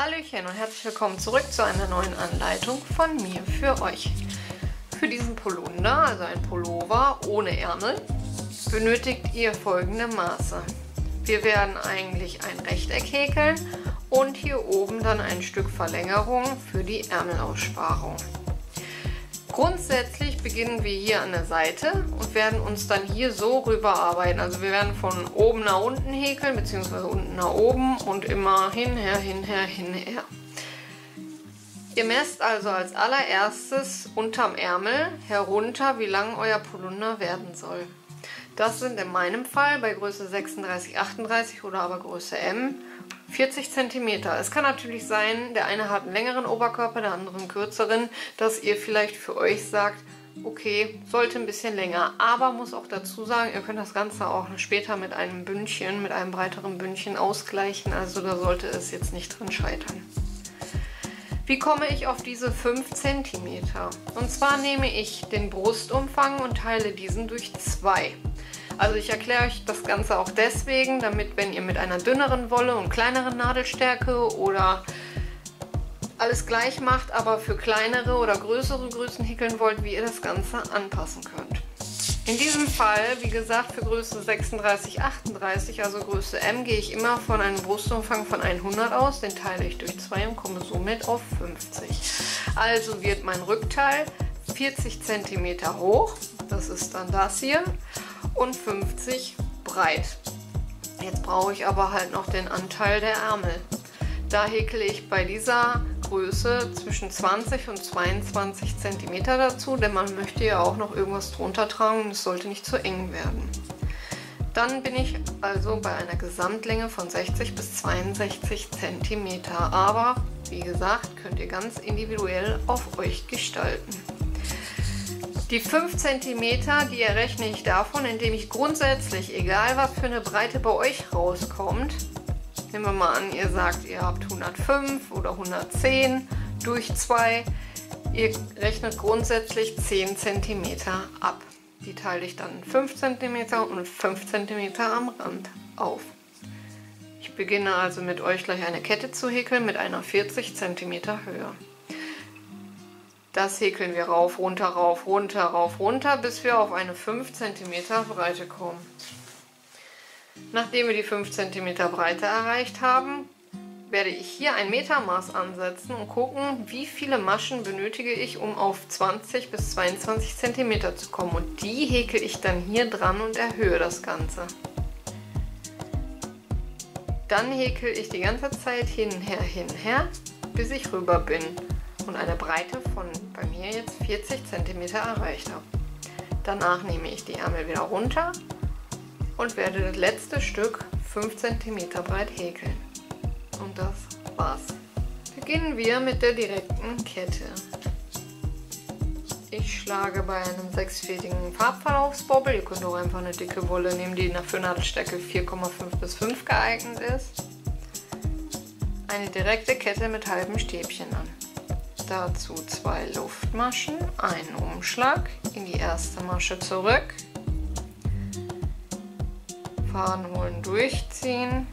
Hallöchen und herzlich willkommen zurück zu einer neuen Anleitung von mir für euch. Für diesen Polunder, also ein Pullover ohne Ärmel, benötigt ihr folgende Maße. Wir werden eigentlich ein Rechteck häkeln und hier oben dann ein Stück Verlängerung für die Ärmelaussparung. Grundsätzlich beginnen wir hier an der Seite und werden uns dann hier so rüber arbeiten. Also wir werden von oben nach unten häkeln, beziehungsweise unten nach oben und immer hinher, hinher, hinher. Ihr messt also als allererstes unterm Ärmel herunter, wie lang euer Polunder werden soll. Das sind in meinem Fall bei Größe 36, 38 oder aber Größe M 40 cm. Es kann natürlich sein, der eine hat einen längeren Oberkörper, der andere einen kürzeren, dass ihr vielleicht für euch sagt, okay, sollte ein bisschen länger. Aber muss auch dazu sagen, ihr könnt das Ganze auch später mit einem Bündchen, mit einem breiteren Bündchen ausgleichen. Also da sollte es jetzt nicht drin scheitern. Wie komme ich auf diese 5 cm? Und zwar nehme ich den Brustumfang und teile diesen durch 2. Also ich erkläre euch das Ganze auch deswegen, damit, wenn ihr mit einer dünneren Wolle und kleineren Nadelstärke oder alles gleich macht, aber für kleinere oder größere Größen häkeln wollt, wie ihr das Ganze anpassen könnt. In diesem Fall, wie gesagt, für Größe 36, 38, also Größe M, gehe ich immer von einem Brustumfang von 100 aus, den teile ich durch 2 und komme somit auf 50. Also wird mein Rückteil 40 cm hoch, das ist dann das hier, und 50 breit. Jetzt brauche ich aber halt noch den Anteil der Ärmel. Da häkle ich bei dieser Größe zwischen 20 und 22 cm dazu, denn man möchte ja auch noch irgendwas drunter tragen und es sollte nicht zu eng werden. Dann bin ich also bei einer Gesamtlänge von 60 bis 62 cm. Aber wie gesagt, könnt ihr ganz individuell auf euch gestalten. Die 5 cm, die errechne ich davon, indem ich grundsätzlich, egal was für eine Breite bei euch rauskommt, nehmen wir mal an, ihr sagt, ihr habt 105 oder 110 durch 2, ihr rechnet grundsätzlich 10 cm ab. Die teile ich dann 5 cm und 5 cm am Rand auf. Ich beginne also mit euch gleich eine Kette zu häkeln mit einer 40 cm Höhe. Das häkeln wir rauf, runter, rauf, runter, rauf, runter, bis wir auf eine 5 cm Breite kommen. Nachdem wir die 5 cm Breite erreicht haben, werde ich hier ein Metermaß ansetzen und gucken, wie viele Maschen benötige ich, um auf 20 bis 22 cm zu kommen. Und die häkel ich dann hier dran und erhöhe das Ganze. Dann häkel ich die ganze Zeit hinher, hinher, bis ich rüber bin und eine Breite von bei mir jetzt 40 cm erreicht habe. Danach nehme ich die Ärmel wieder runter und werde das letzte Stück 5 cm breit häkeln. Und das war's. Beginnen wir mit der direkten Kette. Ich schlage bei einem 6-fädigen Farbverlaufsbobbel, ihr könnt auch einfach eine dicke Wolle nehmen, die für Nadelstärke 4,5 bis 5 geeignet ist, eine direkte Kette mit halben Stäbchen an. Dazu 2 Luftmaschen, einen Umschlag, in die erste Masche zurück, Faden holen, durchziehen,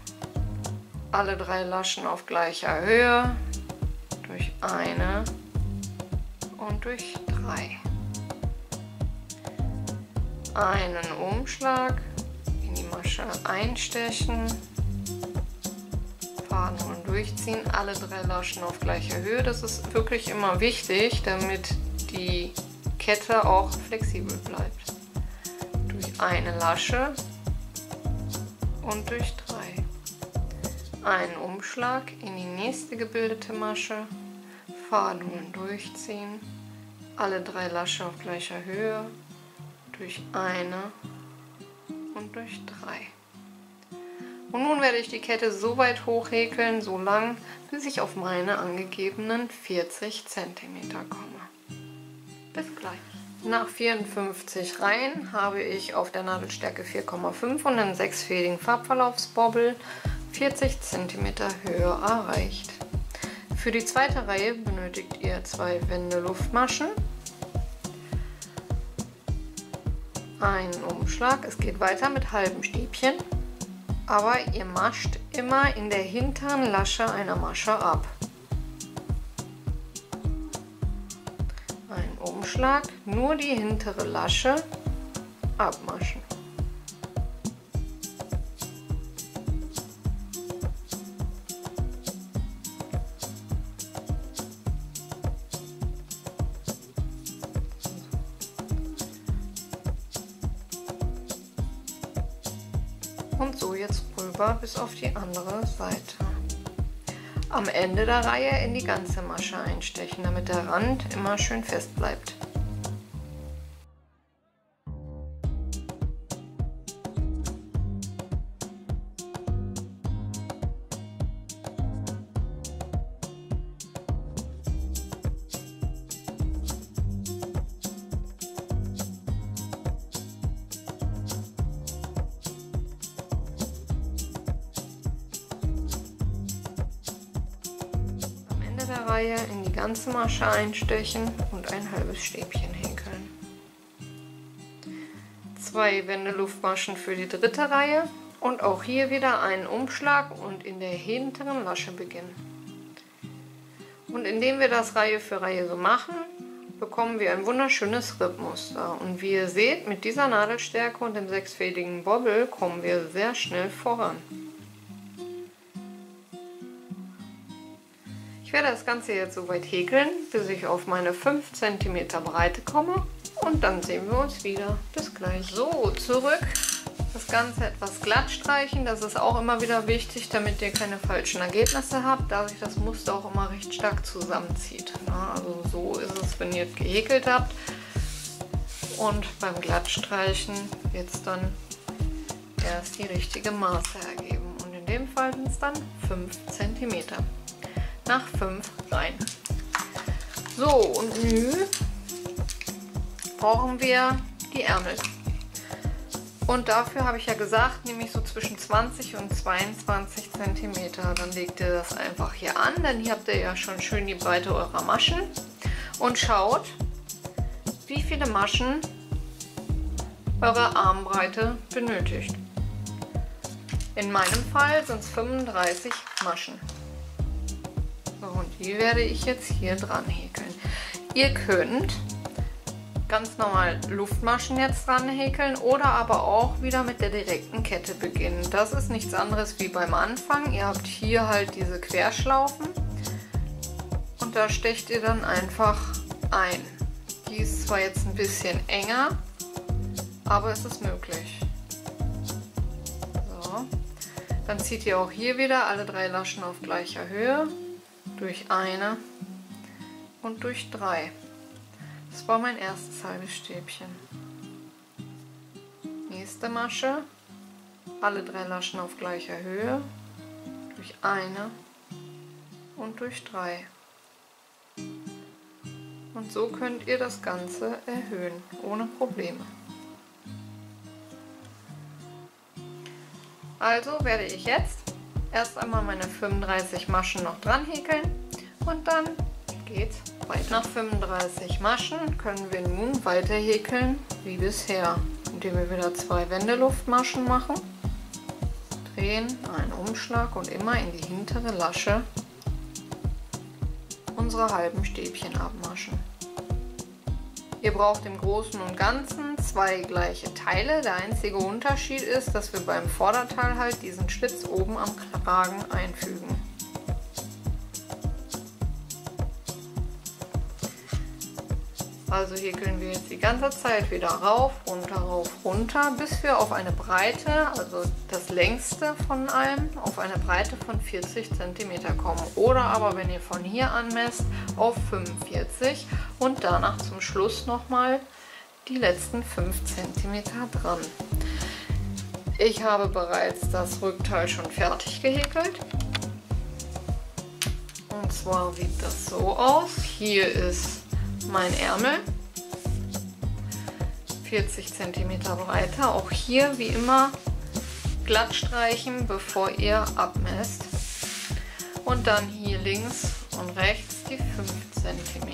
alle 3 Laschen auf gleicher Höhe, durch eine und durch 3. Einen Umschlag, in die Masche einstechen, Faden holen, durchziehen, alle 3 Laschen auf gleicher Höhe. Das ist wirklich immer wichtig, damit die Kette auch flexibel bleibt. Durch eine Lasche und durch 3. Einen Umschlag in die nächste gebildete Masche, Faden holen, durchziehen, alle 3 Laschen auf gleicher Höhe, durch eine und durch 3. Und nun werde ich die Kette so weit hoch häkeln, so lang, bis ich auf meine angegebenen 40 cm komme. Bis gleich. Nach 54 Reihen habe ich auf der Nadelstärke 4,5 und einem 6-fädigen Farbverlaufsbobbel 40 cm Höhe erreicht. Für die zweite Reihe benötigt ihr 2 Wände Luftmaschen, einen Umschlag, es geht weiter mit halben Stäbchen, aber ihr mascht immer in der hinteren Lasche einer Masche ab. Umschlag, nur die hintere Lasche abmaschen. Und so jetzt rüber bis auf die andere Seite. Am Ende der Reihe in die ganze Masche einstechen, damit der Rand immer schön fest bleibt. Der Reihe in die ganze Masche einstechen und ein halbes Stäbchen häkeln. 2 Wendeluftmaschen für die dritte Reihe und auch hier wieder einen Umschlag und in der hinteren Lasche beginnen. Und indem wir das Reihe für Reihe so machen, bekommen wir ein wunderschönes Rippmuster. Und wie ihr seht, mit dieser Nadelstärke und dem 6-fädigen Bobbel kommen wir sehr schnell voran. Ich werde das Ganze jetzt so weit häkeln, bis ich auf meine 5 cm Breite komme und dann sehen wir uns wieder. Bis gleich. So, zurück. Das Ganze etwas glatt streichen, das ist auch immer wieder wichtig, damit ihr keine falschen Ergebnisse habt, da sich das Muster auch immer recht stark zusammenzieht. Also so ist es, wenn ihr gehäkelt habt. Und beim Glattstreichen wird es dann erst die richtige Maße ergeben. Und in dem Fall sind es dann 5 cm. Nach 5 rein. So, und nun brauchen wir die Ärmel. Und dafür habe ich ja gesagt, nehme ich so zwischen 20 und 22 cm. Dann legt ihr das einfach hier an, denn hier habt ihr ja schon schön die Breite eurer Maschen. Und schaut, wie viele Maschen eure Armbreite benötigt. In meinem Fall sind es 35 Maschen. So, und die werde ich jetzt hier dran häkeln. Ihr könnt ganz normal Luftmaschen jetzt dran häkeln oder aber auch wieder mit der direkten Kette beginnen. Das ist nichts anderes wie beim Anfang. Ihr habt hier halt diese Querschlaufen und da stecht ihr dann einfach ein. Die ist zwar jetzt ein bisschen enger, aber es ist möglich. So. Dann zieht ihr auch hier wieder alle 3 Laschen auf gleicher Höhe. Durch eine und durch 3. Das war mein erstes halbes Stäbchen. Nächste Masche, alle 3 Laschen auf gleicher Höhe, durch eine und durch 3. Und so könnt ihr das Ganze erhöhen, ohne Probleme. Also werde ich jetzt erst einmal meine 35 Maschen noch dran häkeln und dann geht's weiter. Nach 35 Maschen können wir nun weiter häkeln wie bisher, indem wir wieder 2 Wendeluftmaschen machen, drehen, einen Umschlag und immer in die hintere Lasche unsere halben Stäbchen abmaschen. Ihr braucht im Großen und Ganzen 2 gleiche Teile. Der einzige Unterschied ist, dass wir beim Vorderteil halt diesen Schlitz oben am Kragen einfügen. Also häkeln wir jetzt die ganze Zeit wieder rauf, runter, bis wir auf eine Breite, also das längste von allem, auf eine Breite von 40 cm kommen. Oder aber, wenn ihr von hier anmesst, auf 45 und danach zum Schluss nochmal die letzten 5 cm dran. Ich habe bereits das Rückteil schon fertig gehäkelt. Und zwar sieht das so aus. Hier ist mein Ärmel, 40 cm Breite. Auch hier wie immer glatt streichen, bevor ihr abmesst. Und dann hier links und rechts die 5 cm.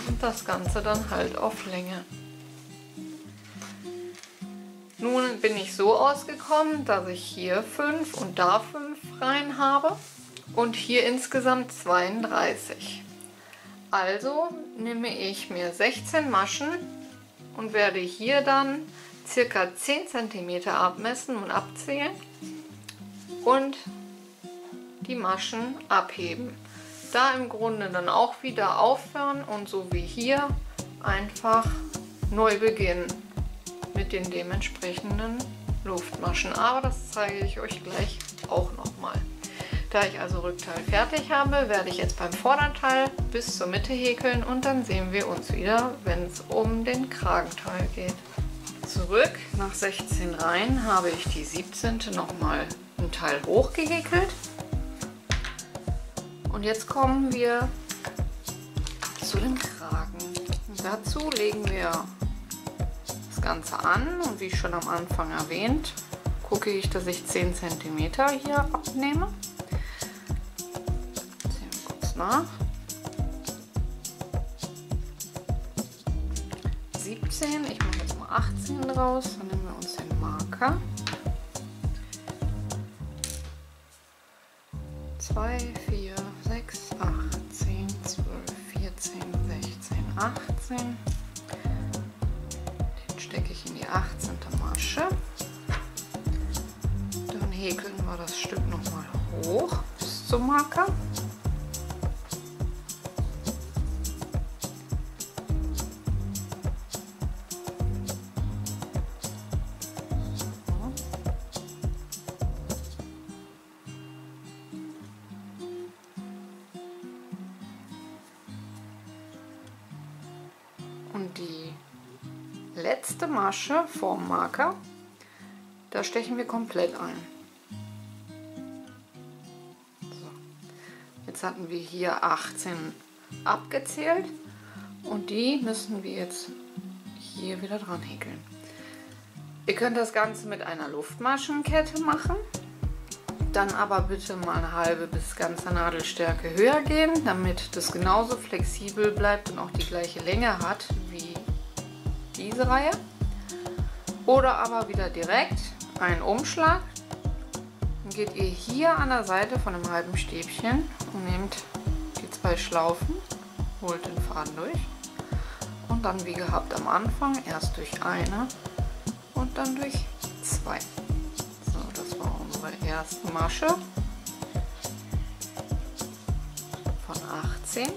Und das Ganze dann halt auf Länge. Nun bin ich so ausgekommen, dass ich hier 5 und da 5 rein habe und hier insgesamt 32. Also nehme ich mir 16 Maschen und werde hier dann circa 10 cm abmessen und abzählen und die Maschen abheben. Da im Grunde dann auch wieder aufhören und so wie hier einfach neu beginnen mit den dementsprechenden Luftmaschen. Aber das zeige ich euch gleich auch nochmal. Da ich also Rückteil fertig habe, werde ich jetzt beim Vorderteil bis zur Mitte häkeln und dann sehen wir uns wieder, wenn es um den Kragenteil geht. Zurück nach 16 Reihen habe ich die 17. nochmal ein Teil hoch gehäkelt. Und jetzt kommen wir zu dem Kragen. Und dazu legen wir das Ganze an und wie schon am Anfang erwähnt, gucke ich, dass ich 10 cm hier abnehme. Sehen wir kurz nach. 17, ich mache jetzt mal 18 draus, dann nehmen wir uns den Marker. 2, 4, 6, 8, 10, 12, 14, 16, 18. Den stecke ich in die 18. Masche. Dann häkeln wir das Stück nochmal hoch bis zum Marker. Und die letzte Masche vorm Marker, da stechen wir komplett ein. So. Jetzt hatten wir hier 18 abgezählt und die müssen wir jetzt hier wieder dran häkeln. Ihr könnt das Ganze mit einer Luftmaschenkette machen. Dann aber bitte mal eine halbe bis ganze Nadelstärke höher gehen, damit das genauso flexibel bleibt und auch die gleiche Länge hat wie diese Reihe. Oder aber wieder direkt einen Umschlag. Dann geht ihr hier an der Seite von einem halben Stäbchen und nehmt die 2 Schlaufen, holt den Faden durch und dann wie gehabt am Anfang erst durch eine und dann durch 2. Erste Masche von 18,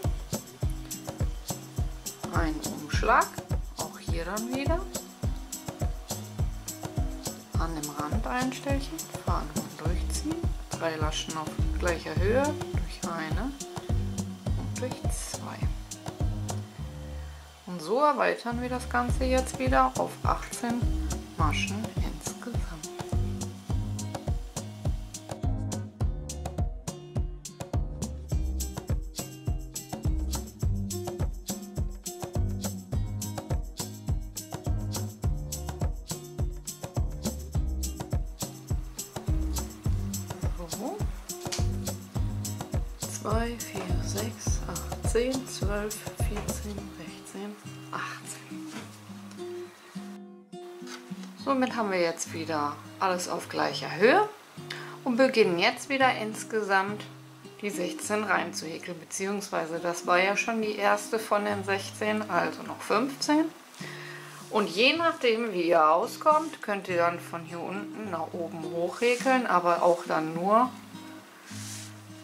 ein Umschlag, auch hier dann wieder, an dem Rand ein Stäbchen, Faden durchziehen, 3 Laschen auf gleicher Höhe, durch eine und durch 2. Und so erweitern wir das Ganze jetzt wieder auf 18 Maschen insgesamt. So. 2, 4, 6, 8, 10, 12, 14, 16, 18. Somit haben wir jetzt wieder alles auf gleicher Höhe und beginnen jetzt wieder insgesamt die 16 Reihen zu häkeln, beziehungsweise das war ja schon die erste von den 16, also noch 15. Und je nachdem wie ihr auskommt, könnt ihr dann von hier unten nach oben hoch häkeln, aber auch dann nur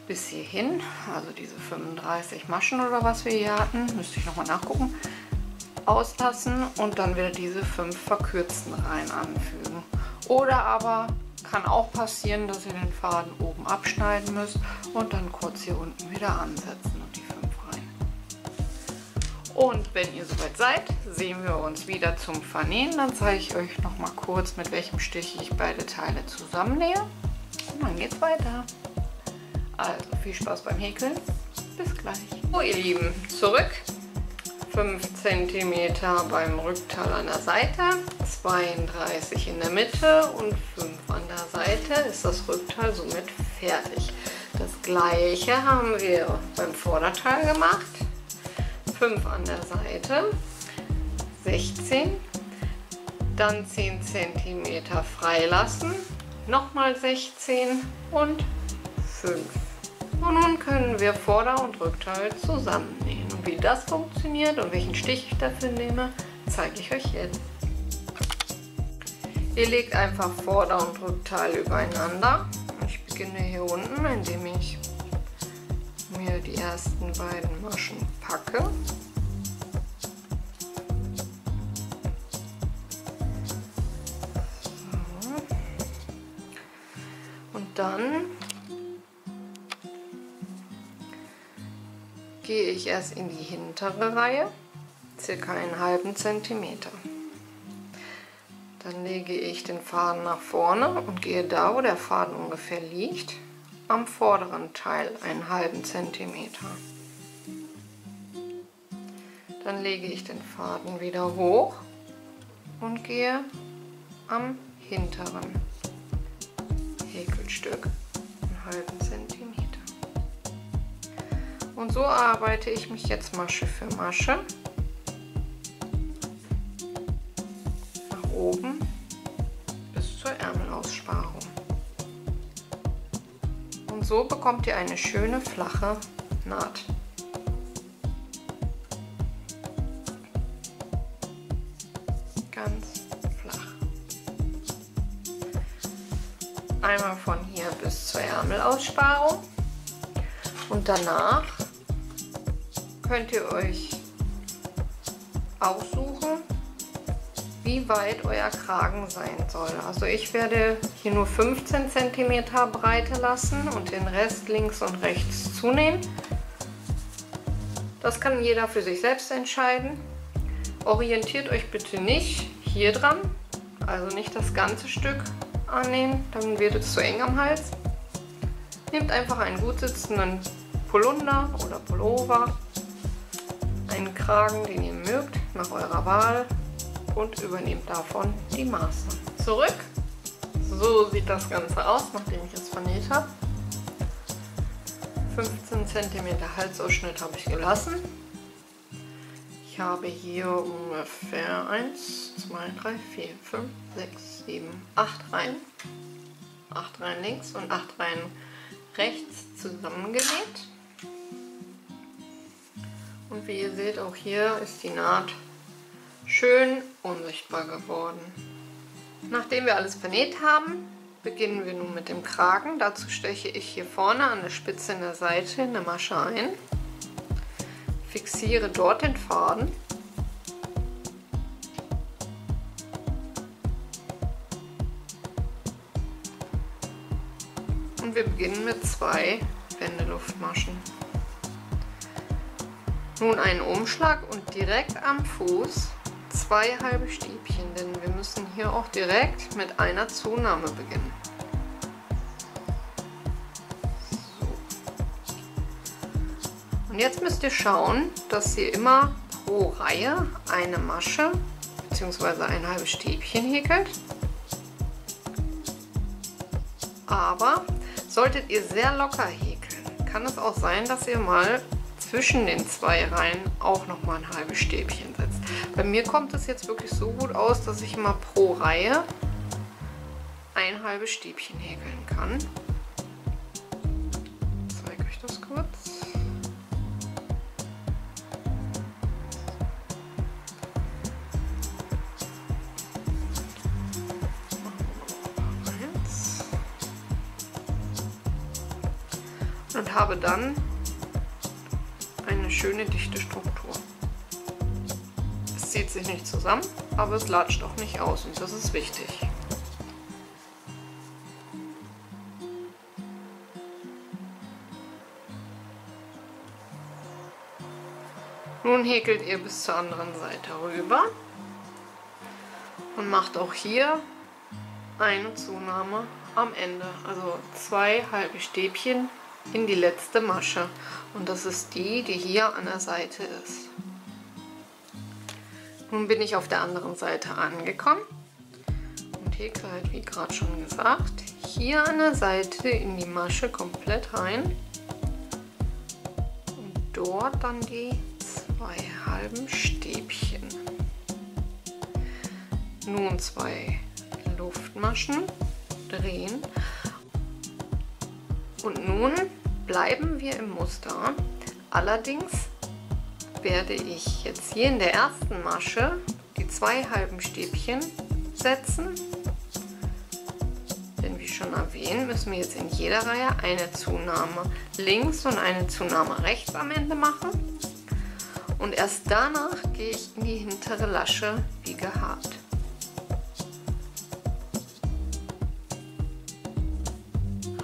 bis hierhin, also diese 35 Maschen oder was wir hier hatten, müsste ich nochmal nachgucken, auslassen und dann wieder diese 5 verkürzten Reihen anfügen. Oder aber kann auch passieren, dass ihr den Faden oben abschneiden müsst und dann kurz hier unten wieder ansetzen und die 5 Reihen. Und wenn ihr soweit seid, sehen wir uns wieder zum Vernähen. Dann zeige ich euch noch mal kurz, mit welchem Stich ich beide Teile zusammennähe. Und dann geht's weiter. Also viel Spaß beim Häkeln. Bis gleich. So ihr Lieben, zurück. 5 cm beim Rückteil an der Seite, 32 in der Mitte und 5 an der Seite ist das Rückteil somit fertig. Das gleiche haben wir beim Vorderteil gemacht. 5 an der Seite, 16, dann 10 cm freilassen, nochmal 16 und 5. Und nun können wir Vorder- und Rückteil zusammennähen. Und Und wie das funktioniert und welchen Stich ich dafür nehme, zeige ich euch jetzt. Ihr legt einfach Vorder- und Rückteil übereinander. Ich beginne hier unten, indem ich mir die ersten beiden Maschen packe. So. Und dann gehe ich erst in die hintere Reihe, circa einen halben Zentimeter. Dann lege ich den Faden nach vorne und gehe da, wo der Faden ungefähr liegt, am vorderen Teil einen halben Zentimeter. Dann lege ich den Faden wieder hoch und gehe am hinteren Häkelstück einen halben Zentimeter. Und so arbeite ich mich jetzt Masche für Masche nach oben bis zur Ärmelaussparung. Und so bekommt ihr eine schöne flache Naht. Ganz flach. Einmal von hier bis zur Ärmelaussparung. Und danach könnt ihr euch aussuchen, wie weit euer Kragen sein soll. Also ich werde hier nur 15 cm Breite lassen und den Rest links und rechts zunehmen. Das kann jeder für sich selbst entscheiden. Orientiert euch bitte nicht hier dran, also nicht das ganze Stück annähen, dann wird es zu eng am Hals. Nehmt einfach einen gut sitzenden Polunder oder Pullover, einen Kragen, den ihr mögt, nach eurer Wahl, und übernehmt davon die Maße. Zurück. So sieht das Ganze aus, nachdem ich es vernäht habe. 15 cm Halsausschnitt habe ich gelassen. Ich habe hier ungefähr 1, 2, 3, 4, 5, 6, 7, 8 Reihen. 8 Reihen links und 8 Reihen rechts zusammengenäht. Und wie ihr seht, auch hier ist die Naht schön unsichtbar geworden. Nachdem wir alles vernäht haben, beginnen wir nun mit dem Kragen. Dazu steche ich hier vorne an der Spitze in der Seite eine Masche ein, fixiere dort den Faden und wir beginnen mit 2 Wendeluftmaschen. Nun einen Umschlag und direkt am Fuß 2 halbe Stäbchen, denn wir müssen hier auch direkt mit einer Zunahme beginnen. So. Und jetzt müsst ihr schauen, dass ihr immer pro Reihe eine Masche bzw. ein halbes Stäbchen häkelt. Aber solltet ihr sehr locker häkeln, kann es auch sein, dass ihr mal zwischen den 2 Reihen auch noch mal ein halbes Stäbchen setzt. Bei mir kommt es jetzt wirklich so gut aus, dass ich immer pro Reihe ein halbes Stäbchen häkeln kann. Ich zeige euch das kurz. Und habe dann eine schöne dichte Struktur. Es zieht sich nicht zusammen, aber es latscht auch nicht aus und das ist wichtig. Nun häkelt ihr bis zur anderen Seite rüber und macht auch hier eine Zunahme am Ende, also 2 halbe Stäbchen in die letzte Masche, und das ist die, die hier an der Seite ist. Nun bin ich auf der anderen Seite angekommen und häkle halt, wie gerade schon gesagt, hier an der Seite in die Masche komplett rein und dort dann die 2 halben Stäbchen. Nun 2 Luftmaschen drehen. Und nun bleiben wir im Muster, allerdings werde ich jetzt hier in der ersten Masche die 2 halben Stäbchen setzen. Denn wie schon erwähnt, müssen wir jetzt in jeder Reihe eine Zunahme links und eine Zunahme rechts am Ende machen. Und erst danach gehe ich in die hintere Lasche wie gehabt.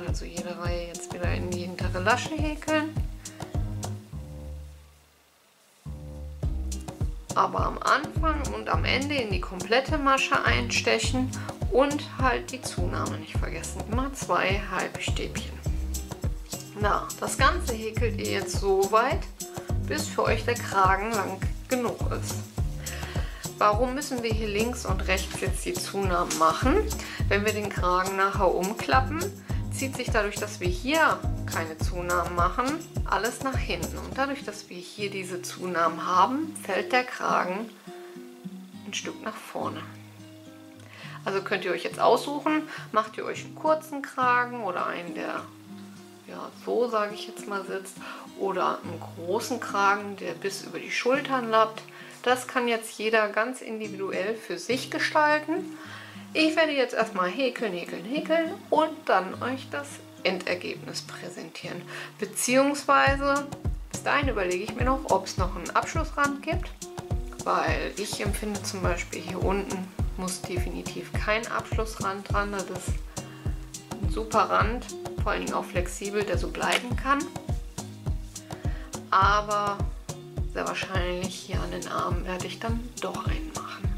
Also jede Reihe jetzt wieder in die hintere Lasche häkeln. Aber am Anfang und am Ende in die komplette Masche einstechen und halt die Zunahme nicht vergessen. Immer 2 Halbstäbchen. Na, das Ganze häkelt ihr jetzt so weit, bis für euch der Kragen lang genug ist. Warum müssen wir hier links und rechts jetzt die Zunahmen machen? Wenn wir den Kragen nachher umklappen, zieht sich dadurch, dass wir hier keine Zunahmen machen, alles nach hinten. Und dadurch, dass wir hier diese Zunahmen haben, fällt der Kragen ein Stück nach vorne. Also könnt ihr euch jetzt aussuchen, macht ihr euch einen kurzen Kragen oder einen, der ja so, sage ich jetzt mal, sitzt, oder einen großen Kragen, der bis über die Schultern lappt. Das kann jetzt jeder ganz individuell für sich gestalten. Ich werde jetzt erstmal häkeln, häkeln, häkeln und dann euch das Endergebnis präsentieren. Beziehungsweise bis dahin überlege ich mir noch, ob es noch einen Abschlussrand gibt, weil ich empfinde zum Beispiel hier unten muss definitiv kein Abschlussrand dran. Das ist ein super Rand, vor allen Dingen auch flexibel, der so bleiben kann. Aber sehr wahrscheinlich hier an den Armen werde ich dann doch einen machen.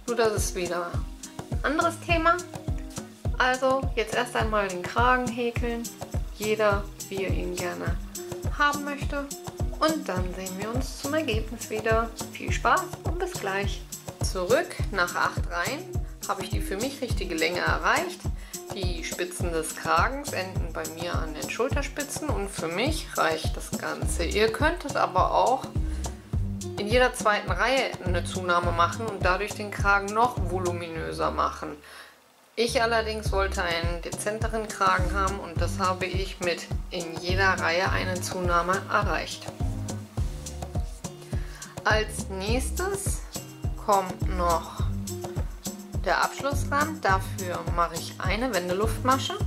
Nur das ist wieder ein anderes Thema. Also jetzt erst einmal den Kragen häkeln, jeder wie er ihn gerne haben möchte. Und dann sehen wir uns zum Ergebnis wieder. Viel Spaß und bis gleich. Zurück nach 8 Reihen habe ich die für mich richtige Länge erreicht. Die Spitzen des Kragens enden bei mir an den Schulterspitzen und für mich reicht das Ganze. Ihr könntet aber auch in jeder zweiten Reihe eine Zunahme machen und dadurch den Kragen noch voluminöser machen. Ich allerdings wollte einen dezenteren Kragen haben und das habe ich mit in jeder Reihe eine Zunahme erreicht. Als nächstes kommt noch der Abschlussrand. Dafür mache ich eine Wendeluftmasche.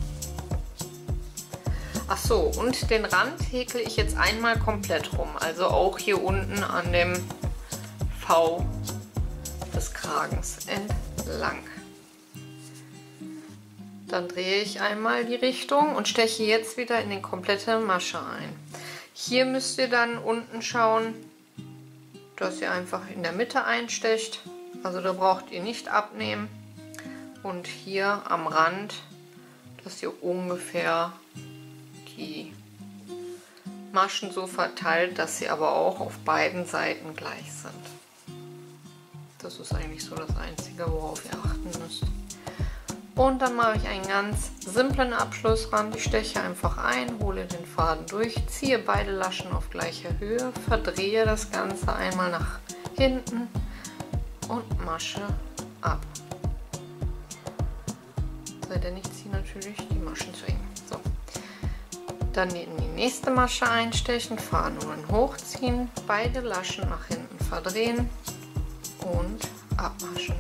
Ach so, und den Rand häkle ich jetzt einmal komplett rum, also auch hier unten an dem V des Kragens entlang. Dann drehe ich einmal die Richtung und steche jetzt wieder in die komplette Masche ein. Hier müsst ihr dann unten schauen, dass ihr einfach in der Mitte einstecht. Also da braucht ihr nicht abnehmen. Und hier am Rand, dass ihr ungefähr die Maschen so verteilt, dass sie aber auch auf beiden Seiten gleich sind. Das ist eigentlich so das Einzige, worauf ihr achten müsst. Und dann mache ich einen ganz simplen Abschlussrand. Ich steche einfach ein, hole den Faden durch, ziehe beide Laschen auf gleicher Höhe, verdrehe das Ganze einmal nach hinten und Masche ab. Sei denn, ich ziehe natürlich die Maschen zu eng. So. Dann in die nächste Masche einstechen, Faden hochziehen, beide Laschen nach hinten verdrehen und abmaschen.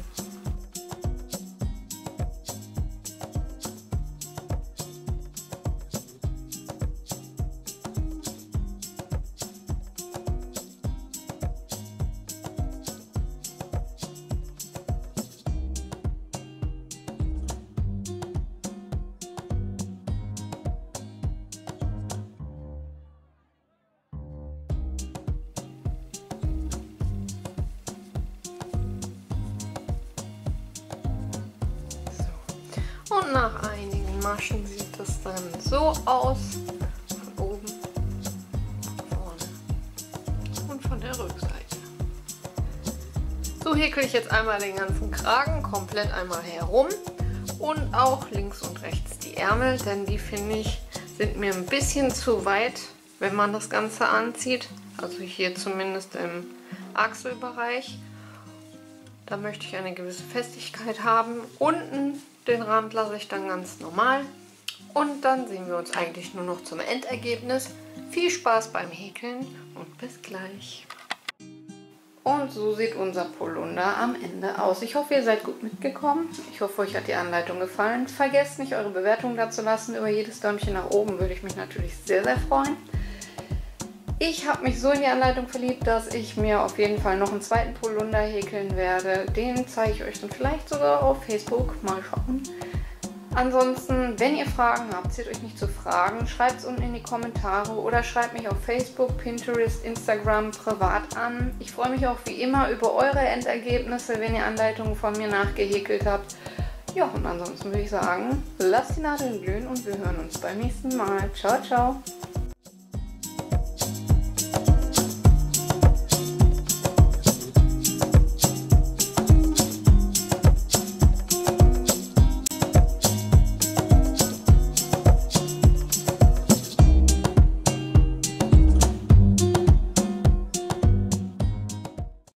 Und nach einigen Maschen sieht das dann so aus, von oben, vorne und von der Rückseite. So häkle ich jetzt einmal den ganzen Kragen komplett einmal herum und auch links und rechts die Ärmel, denn die finde ich sind mir ein bisschen zu weit, wenn man das Ganze anzieht. Also hier zumindest im Achselbereich. Da möchte ich eine gewisse Festigkeit haben. Unten den Rand lasse ich dann ganz normal Und dann sehen wir uns eigentlich nur noch zum Endergebnis. Viel Spaß beim Häkeln und bis gleich. Und so sieht unser Polunder am Ende aus. Ich hoffe, ihr seid gut mitgekommen. Ich hoffe, euch hat die Anleitung gefallen. Vergesst nicht, eure Bewertung da zu lassen. Über jedes Däumchen nach oben würde ich mich natürlich sehr, sehr freuen. Ich habe mich so in die Anleitung verliebt, dass ich mir auf jeden Fall noch einen zweiten Polunder häkeln werde. Den zeige ich euch dann vielleicht sogar auf Facebook. Mal schauen. Ansonsten, wenn ihr Fragen habt, zählt euch nicht zu fragen, schreibt es unten in die Kommentare oder schreibt mich auf Facebook, Pinterest, Instagram privat an. Ich freue mich auch wie immer über eure Endergebnisse, wenn ihr Anleitungen von mir nachgehäkelt habt. Ja, und ansonsten würde ich sagen, lasst die Nadeln glühen und wir hören uns beim nächsten Mal. Ciao, ciao!